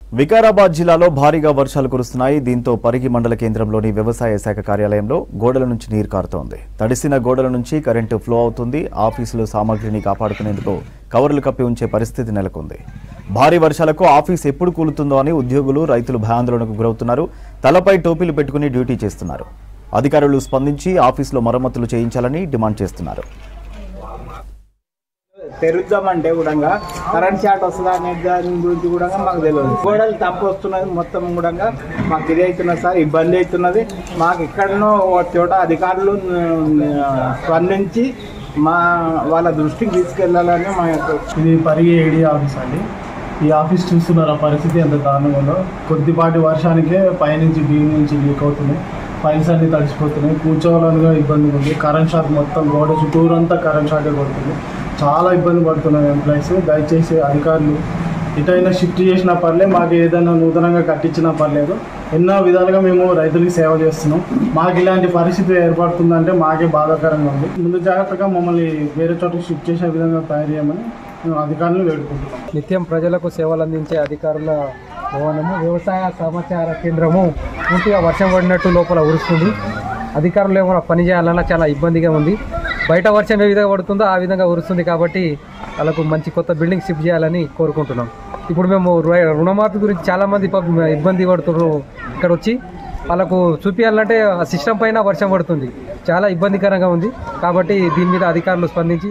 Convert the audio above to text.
వికారాబాద్ జిల్లాలో భారీగా వర్షాలు కురుస్తున్నాయి. దీంతో పరిగి మండల కేంద్రంలోని వ్యవసాయ శాఖ కార్యాలయంలో గోడల నుంచి నీరు కారుతోంది. తడిసిన గోడల నుంచి కరెంటు ఫ్లో అవుతుంది. ఆఫీసులో సామాగ్రిని కాపాడుకునేందుకు కవర్లు కప్పి ఉంచే పరిస్థితి నెలకొంది. భారీ వర్షాలకు ఆఫీస్ ఎప్పుడు కూలుతుందో అని ఉద్యోగులు, రైతులు భయాందోళనకు గురవుతున్నారు. తలపై టోపీలు పెట్టుకుని డ్యూటీ చేస్తున్నారు. అధికారులు స్పందించి ఆఫీసులో మరమ్మతులు చేయించాలని డిమాండ్ చేస్తున్నారు. తెరుద్దామంటే కూడా కరెంట్ షార్ట్ వస్తుందా అనే దాని గురించి కూడా మాకు తెలియదు. గోడలు తప్పు వస్తున్నది, మొత్తం కూడా మాకు ఇది అవుతున్నది సార్, ఇబ్బంది అవుతున్నది. మాకు ఎక్కడనో చోట అధికారులు స్పందించి వాళ్ళ దృష్టికి తీసుకెళ్లాలని మా యొక్క ఇది పరిగి ఏడీ ఆఫీస్ అండి. ఈ ఆఫీస్ చూస్తున్నారు ఆ పరిస్థితి ఎంత దారుణంగా ఉందో. కొద్దిపాటి వర్షానికే పైనుంచి బీమ్ నుంచి లీక్ అవుతున్నాయి, ఫైల్స్ అన్ని తడిసిపోతున్నాయి, కూర్చోవాలనిగా ఇబ్బంది ఉంది. కరెంట్ షాక్ మొత్తం గోడ చుట్టూరంతా కరెంట్ షాకే కొడుతుంది. చాలా ఇబ్బంది పడుతున్నారు ఎంప్లాయీస్. దయచేసి అధికారులు ఇటైనా షిఫ్ట్ చేసినా పర్లేదు, మాకు ఏదైనా నూతనంగా కట్టించినా పర్లేదు. ఎన్నో విధాలుగా మేము రైతులకి సేవ చేస్తున్నాం. మాకు ఇలాంటి పరిస్థితి ఏర్పడుతుందంటే మాకే బాధాకరంగా ఉంది. ముందు జాగ్రత్తగా మమ్మల్ని వేరే చోటకి షిఫ్ట్ చేసే విధంగా తయారు చేయమని మేము అధికారులను వేడుకుంటున్నాం. నిత్యం ప్రజలకు సేవలు అందించే అధికారుల భవనము వ్యవసాయ సమాచార కేంద్రము పూర్తిగా వర్షం పడినట్టు లోపల ఉరుస్తుంది. అధికారులు ఏమైనా పని చేయాలన్నా చాలా ఇబ్బందిగా ఉంది. బయట వర్షం ఏ విధంగా పడుతుందో ఆ విధంగా ఉరుస్తుంది. కాబట్టి వాళ్ళకు మంచి కొత్త బిల్డింగ్ షిఫ్ట్ చేయాలని కోరుకుంటున్నాం. ఇప్పుడు మేము రుణమాఫీ గురించి చాలామంది ఇబ్బంది పడుతున్నారు. ఇక్కడ వచ్చి వాళ్ళకు చూపించాలంటే ఆ సిస్టమ్ పైన వర్షం పడుతుంది, చాలా ఇబ్బందికరంగా ఉంది. కాబట్టి దీని మీద అధికారులు స్పందించి